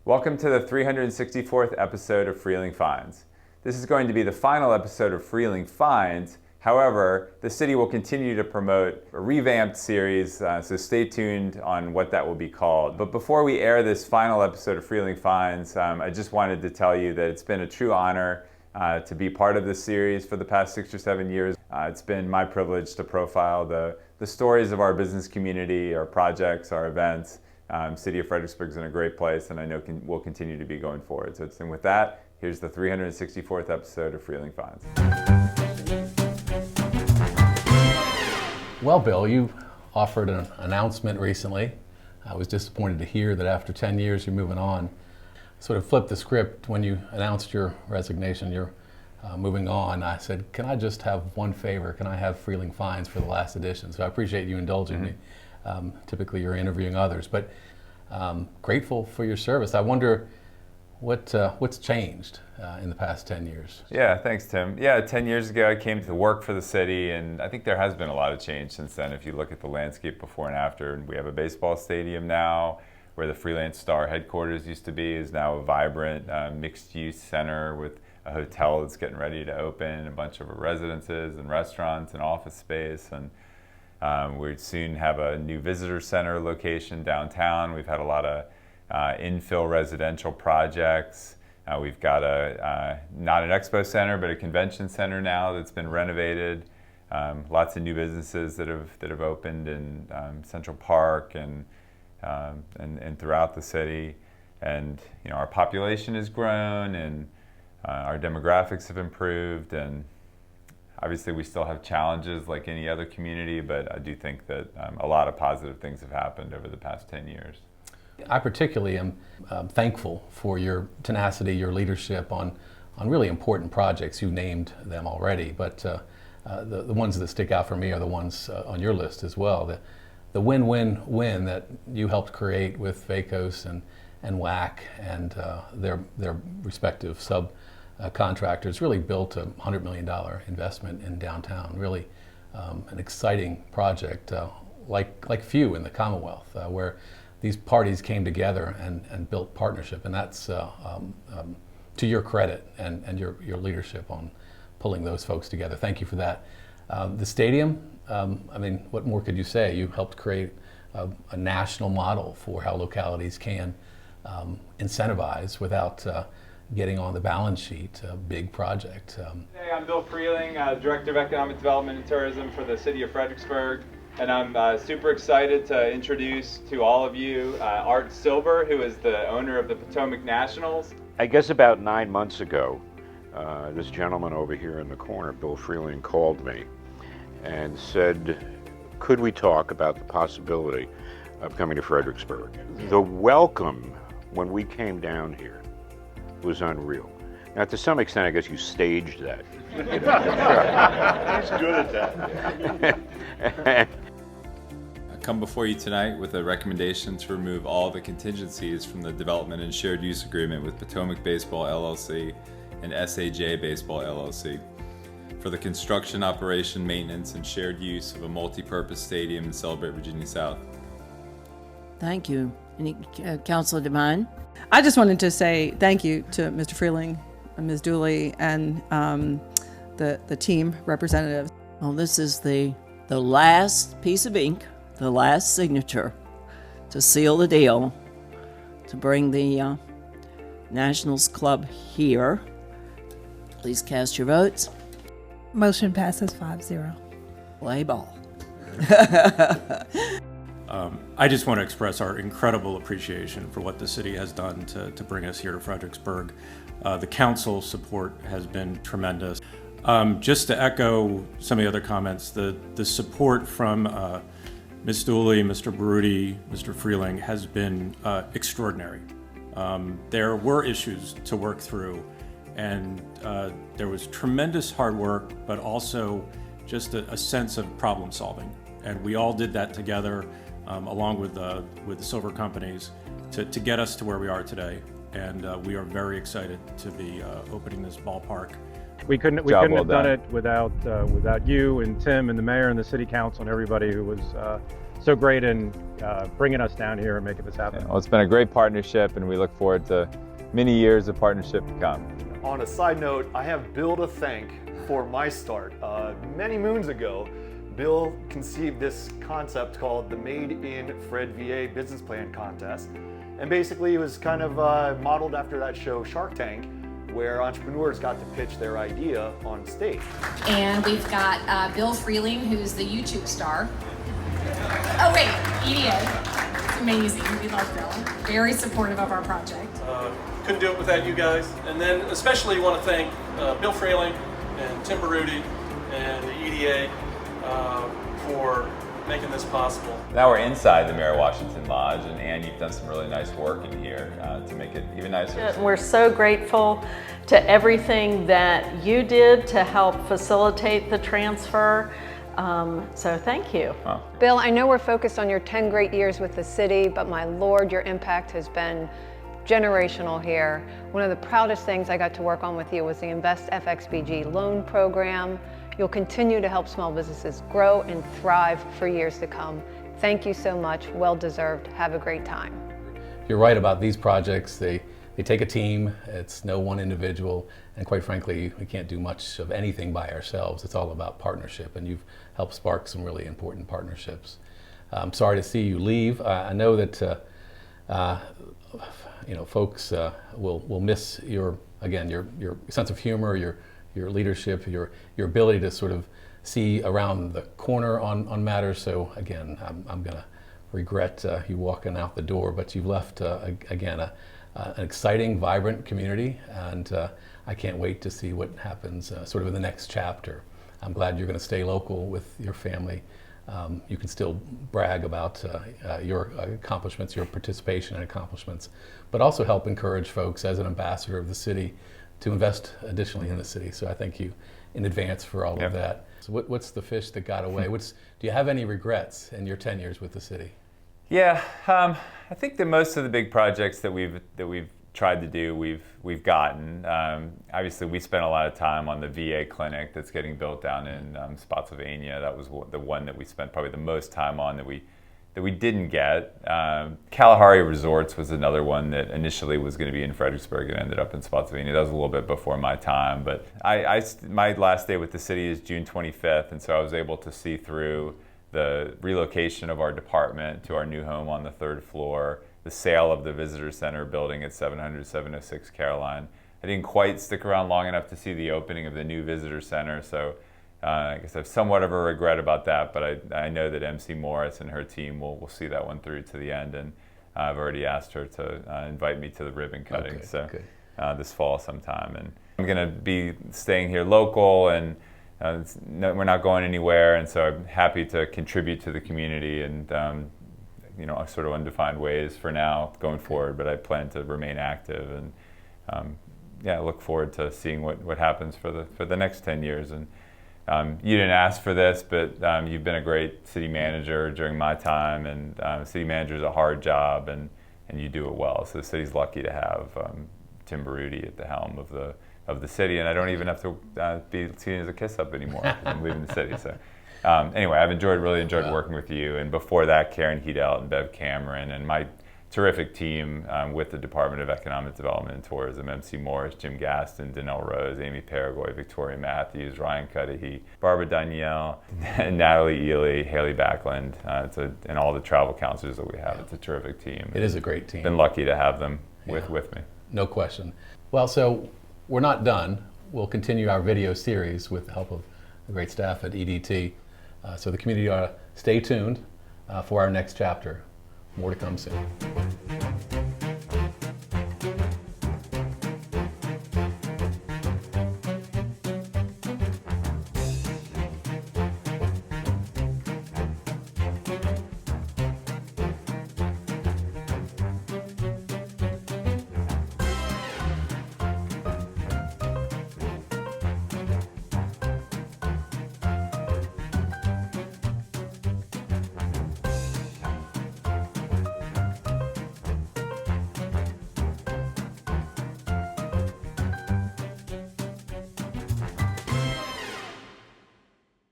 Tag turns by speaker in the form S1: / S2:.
S1: Welcome to the 364th episode of Freehling Finds. This is going to be the final episode of Freehling Finds. However, the city will continue to promote a revamped series, so stay tuned on what that will be called. But before we air this final episode of Freehling Finds, I just wanted to tell you that it's been a true honor to be part of this series for the past 6 or 7 years. It's been my privilege to profile the stories of our business community, our projects, our events. City of Fredericksburg is in a great place, and I know will continue to be going forward. And with that, here's the 364th episode of Freehling Finds.
S2: Well, Bill, you offered an announcement recently. I was disappointed to hear that after 10 years you're moving on. Sort of flipped the script when you announced your resignation, you're moving on. I said, can I just have one favor? Can I have Freehling Finds for the last edition? So I appreciate you indulging me. Typically you're interviewing others, but grateful for your service. I wonder what's changed in the past 10 years.
S1: Yeah, thanks, Tim. Yeah, 10 years ago I came to work for the city, and I think there has been a lot of change since then. If you look at the landscape before and after, and we have a baseball stadium now, where the Freelance Star headquarters used to be is now a vibrant mixed-use center with a hotel that's getting ready to open, a bunch of residences and restaurants and office space, and we soon have a new visitor center location downtown. We've had a lot of infill residential projects. We've got not an expo center, but a convention center now that's been renovated. Lots of new businesses that have opened in Central Park and throughout the city. And our population has grown, and our demographics have improved, and obviously we still have challenges like any other community, but I do think that a lot of positive things have happened over the past 10 years.
S2: I particularly am thankful for your tenacity, your leadership on really important projects. You named them already, but the ones that stick out for me are the ones on your list as well. The win-win-win that you helped create with VACOS and WAC and their respective subcontractors really built a $100 million investment in downtown. Really an exciting project like few in the Commonwealth, where these parties came together and built partnership, and that's to your credit and your leadership on pulling those folks together. Thank you for that. The stadium, I mean, what more could you say? You helped create a national model for how localities can incentivize without getting on the balance sheet, a big project.
S3: Hey, I'm Bill Freehling, Director of Economic Development and Tourism for the City of Fredericksburg. And I'm super excited to introduce to all of you Art Silver, who is the owner of the Potomac Nationals.
S4: I guess about 9 months ago, this gentleman over here in the corner, Bill Freehling, called me and said, could we talk about the possibility of coming to Fredericksburg? The welcome when we came down here was unreal. Now, to some extent, I guess you staged that.
S5: He's good at that.
S1: I come before you tonight with a recommendation to remove all the contingencies from the development and shared use agreement with Potomac Baseball LLC and SAJ Baseball LLC for the construction, operation, maintenance, and shared use of a multi-purpose stadium in Celebrate Virginia South.
S6: Thank you. Any Councilor Devine?
S7: I just wanted to say thank you to Mr. Freehling, Ms. Dooley, and the team representatives.
S6: Well, this is the last piece of ink, the last signature to seal the deal to bring the Nationals Club here. Please cast your votes.
S8: Motion passes 5-0.
S6: Play ball.
S9: I just want to express our incredible appreciation for what the city has done to bring us here to Fredericksburg. The council support has been tremendous. Just to echo some of the other comments, the support from Ms. Dooley, Mr. Baroody, Mr. Freehling has been extraordinary. There were issues to work through, and there was tremendous hard work, but also just a sense of problem solving. And we all did that together, along with the silver companies, to get us to where we are today. And we are very excited to be opening this ballpark.
S10: We couldn't have done it without you and Tim and the mayor and the city council and everybody who was so great in bringing us down here and making this happen.
S1: Well, it's been a great partnership, and we look forward to many years of partnership to come.
S11: On a side note, I have Bill to thank for my start. Many moons ago, Bill conceived this concept called the Made in Fred VA Business Plan Contest. And basically it was kind of modeled after that show Shark Tank, where entrepreneurs got to pitch their idea on stage.
S12: And we've got Bill Freehling, who's the YouTube star. Oh wait, EDA. It's amazing, we love Bill. Very supportive of our project.
S13: Couldn't do it without you guys. And then especially want to thank Bill Freehling and Tim Baroody and the EDA for making this possible.
S1: Now we're inside the Mayor Washington Lodge, and Ann, you've done some really nice work in here to make it even nicer.
S14: We're so grateful to everything that you did to help facilitate the transfer. So thank you.
S1: Oh.
S15: Bill, I know we're focused on your 10 great years with the city, but my Lord, your impact has been generational here. One of the proudest things I got to work on with you was the Invest FXBG loan program. You'll continue to help small businesses grow and thrive for years to come. Thank you so much. Well deserved. Have a great time.
S2: You're right about these projects. They take a team. It's no one individual. And quite frankly, we can't do much of anything by ourselves. It's all about partnership. And you've helped spark some really important partnerships. I'm sorry to see you leave. I know that folks will miss your sense of humor, your leadership, your ability to sort of see around the corner on matters. So again, I'm going to regret you walking out the door, but you've left again an exciting, vibrant community, and I can't wait to see what happens sort of in the next chapter. I'm glad you're going to stay local with your family. You can still brag about your accomplishments, your participation and accomplishments, but also help encourage folks as an ambassador of the city to invest additionally in the city. So I thank you in advance for all of that. So what's the fish that got away? Do you have any regrets in your 10 years with the city?
S1: Yeah, I think that most of the big projects that we've tried to do, we've gotten. Obviously, we spent a lot of time on the VA clinic that's getting built down in Spotsylvania. That was the one that we spent probably the most time on that we didn't get. Kalahari Resorts was another one that initially was going to be in Fredericksburg and ended up in Spotsylvania. That was a little bit before my time, but my last day with the city is June 25th, and so I was able to see through the relocation of our department to our new home on the 3rd floor, the sale of the visitor center building at 700-706 Caroline. I didn't quite stick around long enough to see the opening of the new visitor center, so I guess I have somewhat of a regret about that, but I know that MC Morris and her team will see that one through to the end, and I've already asked her to invite me to the ribbon cutting, this fall sometime. And I'm going to be staying here local, and we're not going anywhere, and so I'm happy to contribute to the community and sort of undefined ways for now going forward, but I plan to remain active, and I look forward to seeing what happens for the next 10 years. And you didn't ask for this, but you've been a great city manager during my time, and city manager is a hard job, and you do it well. So the city's lucky to have Tim Baroody at the helm of the city, and I don't even have to be seen as a kiss-up anymore because I'm leaving the city. So anyway, I've really enjoyed working with you, and before that, Karen Hedelt and Bev Cameron, and my terrific team with the Department of Economic Development and Tourism, MC Morris, Jim Gaston, Danelle Rose, Amy Paragoy, Victoria Matthews, Ryan Cudahy, Barbara Danielle, Natalie Ely, Haley Backlund, and all the travel counselors that we have. It's a terrific team.
S2: It is a great team.
S1: Been lucky to have them with me.
S2: No question. Well, so we're not done. We'll continue our video series with the help of the great staff at EDT. So the community ought to stay tuned for our next chapter. More to come soon.